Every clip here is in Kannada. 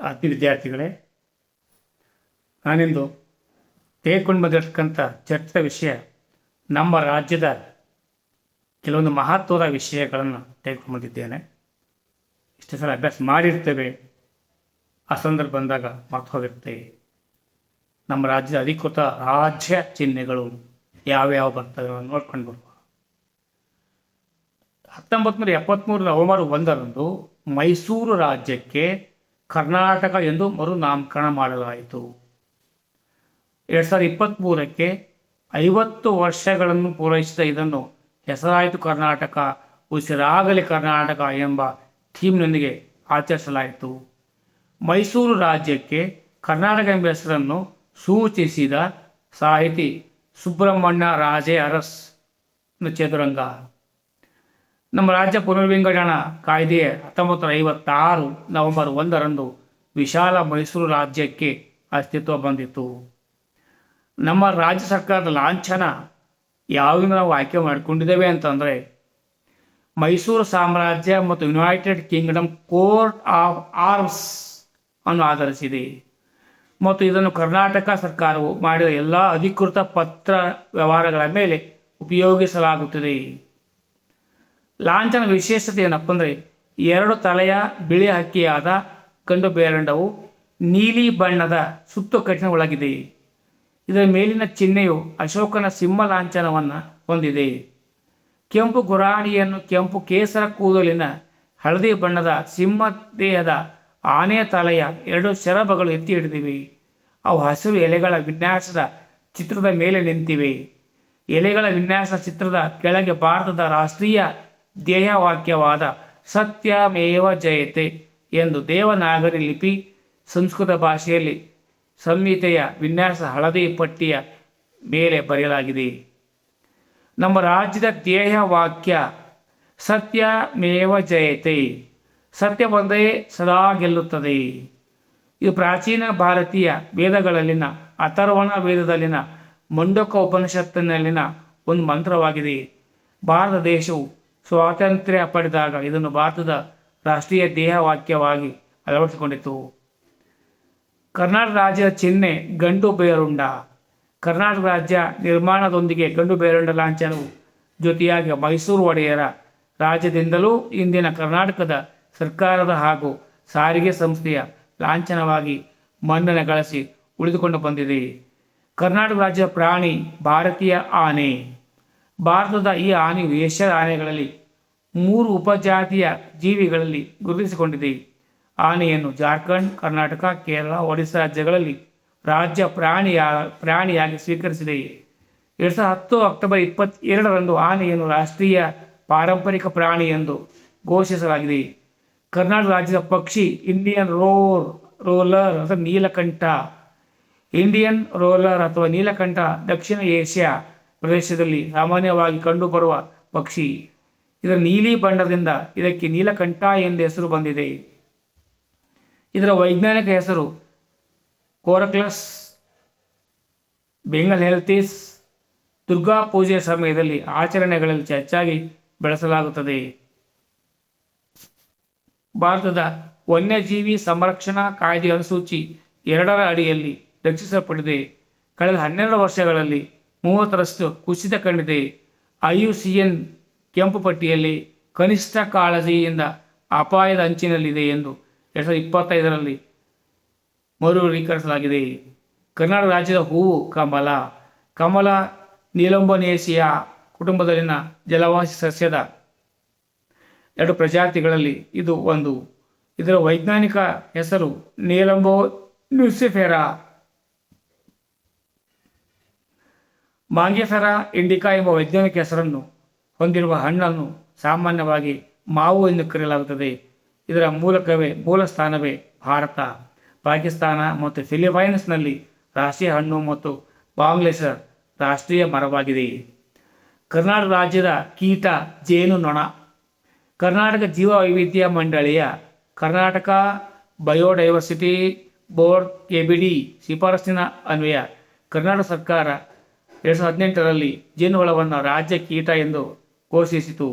ಆತ್ಮೀಯ ವಿದ್ಯಾರ್ಥಿಗಳೇ, ನಾನಿಂದು ತೆಗೆದುಕೊಂಡು ಬಂದಿರತಕ್ಕಂಥ ಚರ್ಚಿತ ವಿಷಯ ನಮ್ಮ ರಾಜ್ಯದ ಕೆಲವೊಂದು ಮಹತ್ವದ ವಿಷಯಗಳನ್ನು ತೆಗೆದುಕೊಂಡು ಬಂದಿದ್ದೇನೆ. ಇಷ್ಟು ಸಲ ಅಭ್ಯಾಸ ಮಾಡಿರ್ತೇವೆ, ಆ ಸಂದರ್ಭ ಬಂದಾಗ ಮರ್ತು ಹೋಗಿರ್ತೇವೆ. ನಮ್ಮ ರಾಜ್ಯದ ಅಧಿಕೃತ ರಾಜ್ಯ ಚಿಹ್ನೆಗಳು ಯಾವ್ಯಾವ ಬರ್ತವೆ ನೋಡ್ಕೊಂಡು ಬರುವ. 1973 ನವೆಂಬರ್ 1ರಂದು ಮೈಸೂರು ರಾಜ್ಯಕ್ಕೆ ಕರ್ನಾಟಕ ಎಂದು ಮರುನಾಮಕರಣ ಮಾಡಲಾಯಿತು. 2023ಕ್ಕೆ 50 ವರ್ಷಗಳನ್ನು ಪೂರೈಸಿದ ಇದನ್ನು ಹೆಸರಾಯಿತು ಕರ್ನಾಟಕ, ಉಸಿರಾಗಲಿ ಕರ್ನಾಟಕ ಎಂಬ ಥೀಮ್ನೊಂದಿಗೆ ಆಚರಿಸಲಾಯಿತು. ಮೈಸೂರು ರಾಜ್ಯಕ್ಕೆ ಕರ್ನಾಟಕ ಎಂಬ ಹೆಸರನ್ನು ಸೂಚಿಸಿದ ಸಾಹಿತಿ ಸುಬ್ರಹ್ಮಣ್ಯ ರಾಜೇ ಅರಸ್ ಚದುರಂಗ. ನಮ್ಮ ರಾಜ್ಯ ಪುನರ್ವಿಂಗಡಣಾ ಕಾಯ್ದೆ 1956 ನವೆಂಬರ್ 1ರಂದು ವಿಶಾಲ ಮೈಸೂರು ರಾಜ್ಯಕ್ಕೆ ಅಸ್ತಿತ್ವ ಬಂದಿತು. ನಮ್ಮ ರಾಜ್ಯ ಸರ್ಕಾರದ ಲಾಂಛನ ಯಾವುದು ನಾವು ಆಯ್ಕೆ ಮಾಡಿಕೊಂಡಿದ್ದೇವೆ ಅಂತಂದರೆ, ಮೈಸೂರು ಸಾಮ್ರಾಜ್ಯ ಮತ್ತು United Kingdom court of arms ಅನ್ನು ಆಧರಿಸಿದೆ ಮತ್ತು ಇದನ್ನು ಕರ್ನಾಟಕ ಸರ್ಕಾರವು ಮಾಡಿದ ಎಲ್ಲ ಅಧಿಕೃತ ಪತ್ರ ವ್ಯವಹಾರಗಳ ಮೇಲೆ ಉಪಯೋಗಿಸಲಾಗುತ್ತದೆ. ಲಾಂಛನ ವಿಶೇಷತೆ ಏನಪ್ಪ ಅಂದರೆ, 2 ತಲೆಯ ಬಿಳಿ ಹಕ್ಕಿಯಾದ ಗಂಡು ಬೇರಂಡವು ನೀಲಿ ಬಣ್ಣದ ಸುತ್ತು ಕಟ್ಟಿನ ಒಳಗಿದೆ. ಇದರ ಮೇಲಿನ ಚಿಹ್ನೆಯು ಅಶೋಕನ ಸಿಂಹ ಲಾಂಛನವನ್ನು ಹೊಂದಿದೆ. ಕೆಂಪು ಗುರಾಣಿಯನ್ನು ಕೆಂಪು ಕೇಸರ ಕೂದಲಿನ ಹಳದಿ ಬಣ್ಣದ ಸಿಂಹ ದೇಹದ ಆನೆಯ ತಲೆಯ 2 ಶರಭಗಳು ಎತ್ತಿ ಹಿಡಿದಿವೆ. ಅವು ಹಸಿರು ಎಲೆಗಳ ವಿನ್ಯಾಸದ ಚಿತ್ರದ ಮೇಲೆ ನಿಂತಿವೆ. ಎಲೆಗಳ ವಿನ್ಯಾಸ ಚಿತ್ರದ ಕೆಳಗೆ ಭಾರತದ ರಾಷ್ಟ್ರೀಯ ಧ್ಯೇಯವಾಕ್ಯವಾದ ಸತ್ಯಮೇವ ಜಯತೆ ಎಂದು ದೇವನಾಗರಿ ಲಿಪಿ ಸಂಸ್ಕೃತ ಭಾಷೆಯಲ್ಲಿ ಸಂಹಿತೆಯ ವಿನ್ಯಾಸ ಹಳದಿ ಪಟ್ಟಿಯ ಮೇಲೆ ಬರೆಯಲಾಗಿದೆ. ನಮ್ಮ ರಾಜ್ಯದ ಧ್ಯೇಯವಾಕ್ಯ ಸತ್ಯಮೇವ ಜಯತೆ, ಸತ್ಯ ಒಂದೇ ಸದಾ ಗೆಲ್ಲುತ್ತದೆ. ಇದು ಪ್ರಾಚೀನ ಭಾರತೀಯ ವೇದಗಳಲ್ಲಿನ ಅಥರ್ವಣ ವೇದದಲ್ಲಿನ ಮಂಡಕ ಉಪನಿಷತ್ತಿನಲ್ಲಿನ ಒಂದು ಮಂತ್ರವಾಗಿದೆ. ಭಾರತ ದೇಶವು ಸ್ವಾತಂತ್ರ್ಯ ಪಡೆದಾಗ ಇದನ್ನು ಭಾರತದ ರಾಷ್ಟ್ರೀಯ ಧ್ಯೇಯವಾಕ್ಯವಾಗಿ ಅಳವಡಿಸಿಕೊಂಡಿತು. ಕರ್ನಾಟಕ ರಾಜ್ಯದ ಚಿಹ್ನೆ ಗಂಡು ಬೇರುಂಡ. ಕರ್ನಾಟಕ ರಾಜ್ಯ ನಿರ್ಮಾಣದೊಂದಿಗೆ ಗಂಡು ಬೇರುಂಡ ಲಾಂಛನವು ಜೊತೆಯಾಗಿ ಮೈಸೂರು ಒಡೆಯರ ರಾಜ್ಯದಿಂದಲೂ ಇಂದಿನ ಕರ್ನಾಟಕದ ಸರ್ಕಾರದ ಹಾಗೂ ಸಾರಿಗೆ ಸಂಸ್ಥೆಯ ಲಾಂಛನವಾಗಿ ಮನ್ನಣೆ ಗಳಿಸಿ ಉಳಿದುಕೊಂಡು ಬಂದಿದೆ. ಕರ್ನಾಟಕ ರಾಜ್ಯದ ಪ್ರಾಣಿ ಭಾರತೀಯ ಆನೆ. ಭಾರತದ ಈ ಆನೆಯು ಏಷ್ಯಾದ ಆನೆಗಳಲ್ಲಿ 3 ಉಪಜಾತಿಯ ಜೀವಿಗಳಲ್ಲಿ ಗುರುತಿಸಿಕೊಂಡಿದೆ. ಆನೆಯನ್ನು ಜಾರ್ಖಂಡ್, ಕರ್ನಾಟಕ, ಕೇರಳ, ಒಡಿಶಾ ರಾಜ್ಯಗಳಲ್ಲಿ ರಾಜ್ಯ ಪ್ರಾಣಿಯಾಗಿ ಸ್ವೀಕರಿಸಿದೆ. 2010 ಅಕ್ಟೋಬರ್ 22ರಂದು ಆನೆಯನ್ನು ರಾಷ್ಟ್ರೀಯ ಪಾರಂಪರಿಕ ಪ್ರಾಣಿ ಎಂದು ಘೋಷಿಸಲಾಗಿದೆ. ಕರ್ನಾಟಕ ರಾಜ್ಯದ ಪಕ್ಷಿ ಇಂಡಿಯನ್ ರೋಲರ್ ಅಥವಾ ನೀಲಕಂಠ. ಇಂಡಿಯನ್ ರೋಲರ್ ಅಥವಾ ನೀಲಕಂಠ ದಕ್ಷಿಣ ಏಷ್ಯಾ ಪ್ರದೇಶದಲ್ಲಿ ಸಾಮಾನ್ಯವಾಗಿ ಕಂಡುಬರುವ ಪಕ್ಷಿ. ಇದರ ನೀಲಿ ಬಣ್ಣದಿಂದ ಇದಕ್ಕೆ ನೀಲಕಂಠ ಎಂದು ಹೆಸರು ಬಂದಿದೆ. ಇದರ ವೈಜ್ಞಾನಿಕ ಹೆಸರು ಕೋರಕ್ಲಸ್ ಬೆಂಗಲ್ ಹೆಲ್ತಿಸ್. ದುರ್ಗಾ ಪೂಜೆಯ ಸಮಯದಲ್ಲಿ ಆಚರಣೆಗಳಲ್ಲಿ ಹೆಚ್ಚಾಗಿ ಬೆಳೆಸಲಾಗುತ್ತದೆ. ಭಾರತದ ವನ್ಯಜೀವಿ ಸಂರಕ್ಷಣಾ ಕಾಯ್ದೆ ಅನುಸೂಚಿ 2ರ ಅಡಿಯಲ್ಲಿ ರಕ್ಷಿಸಲ್ಪಟ್ಟಿದೆ. ಕಳೆದ 12 ವರ್ಷಗಳಲ್ಲಿ 30ರಷ್ಟು ಕುಸಿತ ಕಂಡಿದೆ. IUCN ಕೆಂಪು ಪಟ್ಟಿಯಲ್ಲಿ ಕನಿಷ್ಠ ಕಾಳಜಿಯಿಂದ ಅಪಾಯದ ಅಂಚಿನಲ್ಲಿದೆ ಎಂದು 2025ರಲ್ಲಿ ಮರುವರ್ಗೀಕರಿಸಲಾಗಿದೆ. ಕರ್ನಾಟಕ ರಾಜ್ಯದ ಹೂವು ಕಮಲ. ಕಮಲ ನೀಲಂಬನೇಸಿಯಾ ಕುಟುಂಬದಲ್ಲಿನ ಜಲವಾಸಿ ಸಸ್ಯದ 2 ಪ್ರಜಾತಿಗಳಲ್ಲಿ ಇದು ಒಂದು. ಇದರ ವೈಜ್ಞಾನಿಕ ಹೆಸರು ನೀಲಂಬೋ ನ್ಯೂಸಿಫೆರಾ. ಮಾಂಗಿಫೆರಾ ಇಂಡಿಕಾ ಎಂಬ ವೈಜ್ಞಾನಿಕ ಹೆಸರನ್ನು ಹೊಂದಿರುವ ಹಣ್ಣನ್ನು ಸಾಮಾನ್ಯವಾಗಿ ಮಾವು ಎಂದು ಕರೆಯಲಾಗುತ್ತದೆ. ಇದರ ಮೂಲ ಸ್ಥಾನವೇ ಭಾರತ, ಪಾಕಿಸ್ತಾನ ಮತ್ತು ಫಿಲಿಪೈನ್ಸ್ನಲ್ಲಿ ರಾಷ್ಟ್ರೀಯ ಹಣ್ಣು ಮತ್ತು ಬಾಂಗ್ಲಾದೇಶ ರಾಷ್ಟ್ರೀಯ ಮರವಾಗಿದೆ. ಕರ್ನಾಟಕ ರಾಜ್ಯದ ಕೀಟ ಜೇನು ನೊಣ. ಕರ್ನಾಟಕ ಜೀವ ವೈವಿಧ್ಯ ಮಂಡಳಿಯ ಕರ್ನಾಟಕ ಬಯೋಡೈವರ್ಸಿಟಿ ಬೋರ್ಡ್ KBD ಶಿಫಾರಸ್ಸಿನ ಅನ್ವಯ ಕರ್ನಾಟಕ ಸರ್ಕಾರ 2018ರಲ್ಲಿ ಜೇನುಹುಳವನ್ನು ರಾಜ್ಯ ಕೀಟ ಎಂದು ಘೋಷಿಸಿತು.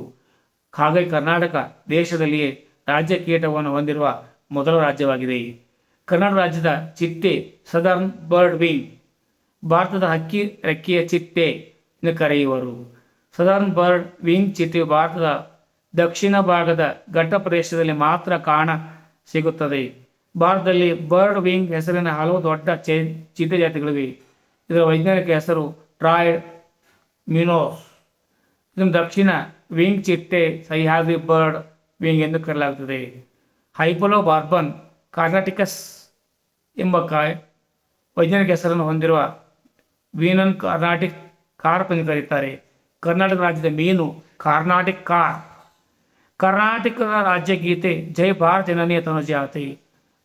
ಹಾಗಾಗಿ ಕರ್ನಾಟಕ ದೇಶದಲ್ಲಿಯೇ ರಾಜ್ಯ ಕೀಟವನ್ನು ಹೊಂದಿರುವ ಮೊದಲ ರಾಜ್ಯವಾಗಿದೆ. ಕರ್ನಾಟಕ ರಾಜ್ಯದ ಚಿಟ್ಟೆ ಸದರ್ನ್ ಬರ್ಡ್ ವಿಂಗ್, ಭಾರತದ ಹಕ್ಕಿ ರೆಕ್ಕೆಯ ಚಿಟ್ಟೆ ಎಂದು ಕರೆಯುವರು. ಸದರ್ನ್ ಬರ್ಡ್ ವಿಂಗ್ ಚಿಟ್ಟೆಯು ಭಾರತದ ದಕ್ಷಿಣ ಭಾಗದ ಘಟ್ಟ ಪ್ರದೇಶದಲ್ಲಿ ಮಾತ್ರ ಕಾಣ ಸಿಗುತ್ತದೆ. ಭಾರತದಲ್ಲಿ ಬರ್ಡ್ ವಿಂಗ್ ಹೆಸರಿನ ಹಲವು ದೊಡ್ಡ ಚಿಟ್ಟೆ ಜಾತಿಗಳಿವೆ. ಇದರ ವೈಜ್ಞಾನಿಕ ಹೆಸರು ಟ್ರಾಯ್ಡ್ ಮಿನೋಸ್. ಇದನ್ನು ದಕ್ಷಿಣ ವಿಂಗ್ ಚಿಟ್ಟೆ, ಸಹ್ಯಾದ್ರಿ ಬರ್ಡ್ ವಿಂಗ್ ಎಂದು ಕರೆಯಲಾಗುತ್ತದೆ. ಹೈಪೋಲೋಬಾರ್ಬನ್ ಕಾರ್ನಾಟಿಕಸ್ ಎಂಬ ವೈಜ್ಞಾನಿಕ ಹೆಸರನ್ನು ಹೊಂದಿರುವ ವೀನನ್ ಕಾರ್ನಾಟಿಕ್ ಕಾರ್ಪ್ ಎಂದು ಕರೆಯುತ್ತಾರೆ. ಕರ್ನಾಟಕ ರಾಜ್ಯದ ಮೀನು ಕಾರ್ನಾಟಿಕ್ ಕಾರ್ಪ್. ಕರ್ನಾಟಕದ ರಾಜ್ಯ ಗೀತೆ ಜೈ ಭಾರತ ಜನನಿಯ ತನುಜಾತೆ.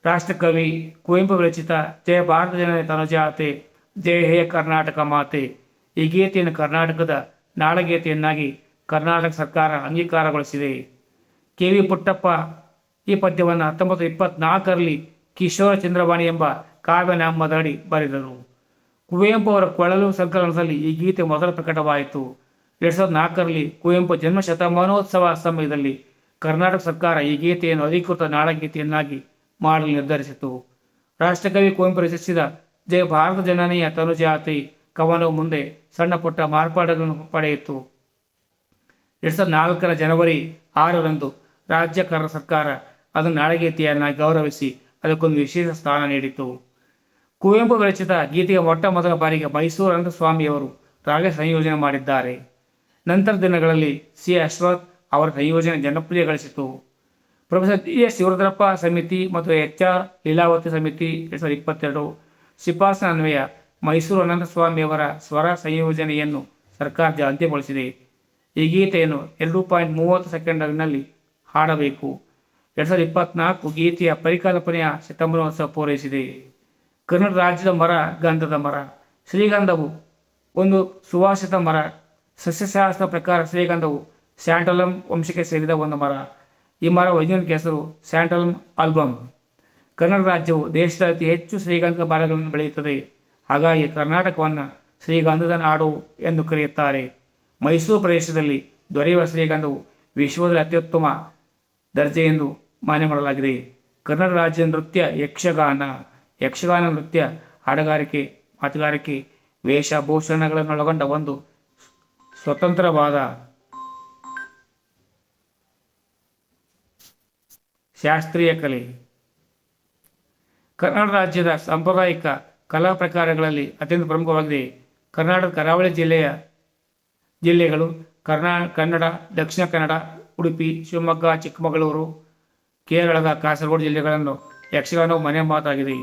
ರಾಷ್ಟ್ರಕವಿ ಕುವೆಂಪು ವಿರಚಿತ ಜಯ ಭಾರತ ಜನನಿಯ ತನುಜಾತೆ ಜಯ ಹೇ ಕರ್ನಾಟಕ ಮಾತೆ. ಈ ಗೀತೆಯನ್ನು ಕರ್ನಾಟಕದ ನಾಡಗೀತೆಯನ್ನಾಗಿ ಕರ್ನಾಟಕ ಸರ್ಕಾರ ಅಂಗೀಕಾರಗೊಳಿಸಿದೆ. ಕೆ ವಿ ಪುಟ್ಟಪ್ಪ ಈ ಪದ್ಯವನ್ನು 1924ರಲ್ಲಿ ಕಿಶೋರ ಚಂದ್ರವಾಣಿ ಎಂಬ ಕಾವ್ಯನಾಮದಡಿ ಬರೆದರು. ಕುವೆಂಪು ಅವರ ಕೊಳಲು ಸಂಕಲನದಲ್ಲಿ ಈ ಗೀತೆ ಮೊದಲು ಪ್ರಕಟವಾಯಿತು. 2004ರಲ್ಲಿ ಕುವೆಂಪು ಜನ್ಮ ಶತಮಾನೋತ್ಸವ ಸಮಯದಲ್ಲಿ ಕರ್ನಾಟಕ ಸರ್ಕಾರ ಈ ಗೀತೆಯನ್ನು ಅಧಿಕೃತ ನಾಡಗೀತೆಯನ್ನಾಗಿ ಮಾಡಲು ನಿರ್ಧರಿಸಿತು. ರಾಷ್ಟ್ರಕವಿ ಕುವೆಂಪು ರಚಿಸಿದ ಜಯ ಭಾರತ ಜನನಿಯ ತನುಜಾತೆ ಕವನವು ಮುಂದೆ ಸಣ್ಣ ಪುಟ್ಟ ಮಾರ್ಪಾಡುಗಳನ್ನು ಪಡೆಯಿತು. 2004ರ ಜನವರಿ 6ರಂದು ರಾಜ್ಯ ಸರ್ಕಾರ ಅದನ್ನು ನಾಡಗೀತೆಯನ್ನಾಗಿ ಗೌರವಿಸಿ ಅದಕ್ಕೊಂದು ವಿಶೇಷ ಸ್ಥಾನ ನೀಡಿತು. ಕುವೆಂಪು ವಿರಚಿತ ಗೀತೆಗೆ ಮೊಟ್ಟ ಮೊದಲ ಬಾರಿಗೆ ಮೈಸೂರು ಅನಂತಸ್ವಾಮಿಯವರು ರಾಗ ಸಂಯೋಜನೆ ಮಾಡಿದ್ದಾರೆ. ನಂತರ ದಿನಗಳಲ್ಲಿ ಸಿ ಅಶ್ವಥ್ ಅವರ ಸಂಯೋಜನೆ ಜನಪ್ರಿಯ ಗಳಿಸಿತು. ಪ್ರೊಫೆಸರ್ ಎಸ್ ಶಿವರುದ್ರಪ್ಪ ಸಮಿತಿ ಮತ್ತು HR ಲೀಲಾವತಿ ಸಮಿತಿ 2022 ಶಿಫಾರಸಿನ ಅನ್ವಯ ಮೈಸೂರು ಅನಂತಸ್ವಾಮಿಯವರ ಸ್ವರ ಸಂಯೋಜನೆಯನ್ನು ಸರ್ಕಾರ ಅಂತ್ಯಗೊಳಿಸಿದೆ. ಈ ಗೀತೆಯನ್ನು 2.30 ಸೆಕೆಂಡ್ನಲ್ಲಿ ಹಾಡಬೇಕು. 2024 ಗೀತೆಯ ಪರಿಕಲ್ಪನೆಯ ಶತಮಾನೋತ್ಸವ ಪೂರೈಸಿದೆ. ಕರ್ನಾಟಕ ರಾಜ್ಯದ ಮರ ಗಂಧದ ಮರ. ಶ್ರೀಗಂಧವು ಒಂದು ಸುವಾಸಿತ ಮರ. ಸಸ್ಯಶಾಸ್ತ್ರ ಪ್ರಕಾರ ಶ್ರೀಗಂಧವು ಸ್ಯಾಂಟಲಮ್ ವಂಶಕ್ಕೆ ಸೇರಿದ ಒಂದು ಮರ. ಈ ಮರ ವೈಜ್ಞಾನಿಕ ಹೆಸರು ಸ್ಯಾಂಟಲಮ್ ಆಲ್ಬಮ್. ಕರ್ನಾಟಕ ರಾಜ್ಯವು ದೇಶದ ಅತಿ ಹೆಚ್ಚು ಶ್ರೀಗಂಧದ ಮರಗಳನ್ನು ಬೆಳೆಯುತ್ತದೆ. ಹಾಗಾಗಿ ಕರ್ನಾಟಕವನ್ನು ಶ್ರೀಗಂಧದ ನಾಡು ಎಂದು ಕರೆಯುತ್ತಾರೆ. ಮೈಸೂರು ಪ್ರದೇಶದಲ್ಲಿ ದೊರೆಯುವ ಶ್ರೀಗಂಧವು ವಿಶ್ವದಲ್ಲಿ ಅತ್ಯುತ್ತಮ ದರ್ಜೆ ಎಂದು ಮಾನ್ಯ ಮಾಡಲಾಗಿದೆ. ಕರ್ನಾಟಕ ರಾಜ್ಯದ ನೃತ್ಯ ಯಕ್ಷಗಾನ. ಯಕ್ಷಗಾನ ನೃತ್ಯ ಹಾಡುಗಾರಿಕೆ, ಮಾತುಗಾರಿಕೆ, ವೇಷಭೂಷಣಗಳನ್ನೊಳಗೊಂಡ ಒಂದು ಸ್ವತಂತ್ರವಾದ ಶಾಸ್ತ್ರೀಯ ಕಲೆ. ಕರ್ನಾಟಕ ರಾಜ್ಯದ ಸಾಂಪ್ರದಾಯಿಕ ಕಲಾ ಪ್ರಕಾರಗಳಲ್ಲಿ ಅತ್ಯಂತ ಪ್ರಮುಖವಾಗಿದೆ. ಕರ್ನಾಟಕ ಕರಾವಳಿ ಜಿಲ್ಲೆಗಳು ಕನ್ನಡ, ದಕ್ಷಿಣ ಕನ್ನಡ, ಉಡುಪಿ, ಶಿವಮೊಗ್ಗ, ಚಿಕ್ಕಮಗಳೂರು, ಕೇರಳದ ಕಾಸರಗೋಡು ಜಿಲ್ಲೆಗಳನ್ನು ಯಕ್ಷಗಾನವು ಮನೆ ಮಾತಾಗಿದೆ.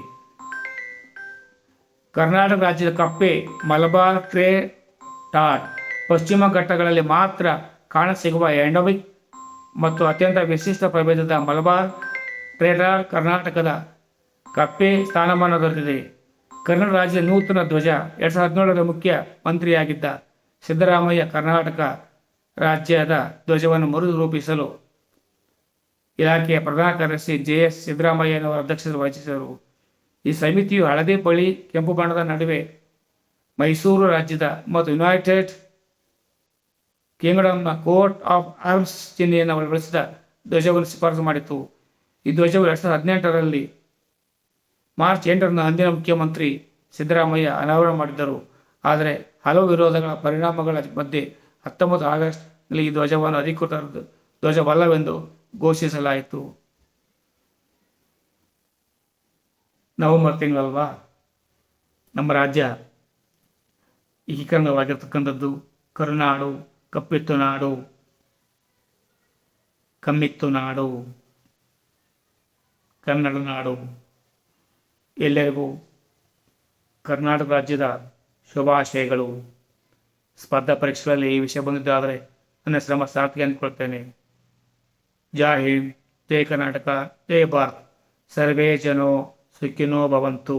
ಕರ್ನಾಟಕ ರಾಜ್ಯದ ಕಪ್ಪೆ ಮಲಬಾರ್ ಕ್ರೇ ಟಾಡ್ ಪಶ್ಚಿಮ ಘಟ್ಟಗಳಲ್ಲಿ ಮಾತ್ರ ಕಾಣಸಿಗುವ ಎಂಡಮಿಕ್ ಮತ್ತು ಅತ್ಯಂತ ವಿಶಿಷ್ಟ ಪ್ರಭೇದದ ಮಲಬಾರ್ ಟ್ರೇಟಾಡ್ ಕರ್ನಾಟಕದ ಕಪ್ಪೆ ಸ್ಥಾನಮಾನ ದೊರೆತಿದೆ. ಕರ್ನಾಟಕ ರಾಜ್ಯದ ನೂತನ ಧ್ವಜ 2017ರ ಮುಖ್ಯ ಮಂತ್ರಿಯಾಗಿದ್ದ ಸಿದ್ದರಾಮಯ್ಯ ಕರ್ನಾಟಕ ರಾಜ್ಯದ ಧ್ವಜವನ್ನು ಮರುರೂಪಿಸಲು ಇಲಾಖೆಯ ಪ್ರಧಾನ ಕಾರ್ಯದರ್ಶಿ JS ಸಿದ್ದರಾಮಯ್ಯನವರ ಅಧ್ಯಕ್ಷತೆ ವಹಿಸಿದರು. ಈ ಸಮಿತಿಯು ಹಳದಿ ಬಳಿ ಕೆಂಪು ಬಣ್ಣದ ನಡುವೆ ಮೈಸೂರು ರಾಜ್ಯದ ಮತ್ತು ಯುನೈಟೆಡ್ ಕಿಂಗ್ಡಮ್ನ ಕೋಟ್ ಆಫ್ ಆರ್ಮ್ಸ್ ಚಿಹ್ನೆಯನ್ನು ಬಳಸಿದ ಧ್ವಜವನ್ನು ಶಿಫಾರಸು ಮಾಡಿತು. ಈ ಧ್ವಜವು 2018ರಲ್ಲಿ ಮಾರ್ಚ್ 8ರಂದು ಅಂದಿನ ಮುಖ್ಯಮಂತ್ರಿ ಸಿದ್ದರಾಮಯ್ಯ ಅನಾವರಣ ಮಾಡಿದ್ದರು. ಆದರೆ ಹಲವು ವಿರೋಧಗಳ ಪರಿಣಾಮಗಳ ಮಧ್ಯೆ 19 ಆಗಸ್ಟ್ನಲ್ಲಿ ಈ ಧ್ವಜವನ್ನು ಅಧಿಕೃತ ಧ್ವಜವಲ್ಲವೆಂದು ಘೋಷಿಸಲಾಯಿತು. ನವೆಂಬರ್ ತಿಂಗಳಲ್ವಾ ನಮ್ಮ ರಾಜ್ಯ ಏಕೀಕರಣವಾಗಿರ್ತಕ್ಕಂಥದ್ದು. ಕರುನಾಡು, ಕಪ್ಪಿತ್ತು ನಾಡು, ಕಮ್ಮಿತ್ತು ನಾಡು, ಕನ್ನಡ ನಾಡು. ಎಲ್ಲರಿಗೂ ಕರ್ನಾಟಕ ರಾಜ್ಯದ ಶುಭಾಶಯಗಳು. ಸ್ಪರ್ಧಾ ಪರೀಕ್ಷೆಗಳಲ್ಲಿ ಈ ವಿಷಯ ಬಂದಿದ್ದಾದರೆ ನನ್ನ ಶ್ರಮ ಸಾರ್ಥಕ ಅಂದ್ಕೊಳ್ತೇನೆ. ಜೈ ಹಿಂದ್, ಜೈ ಕರ್ನಾಟಕ, ಜೈ ಭಾರತ್. ಸರ್ವೇ ಜನೋ ಸುಖಿನೋ ಭವಂತು.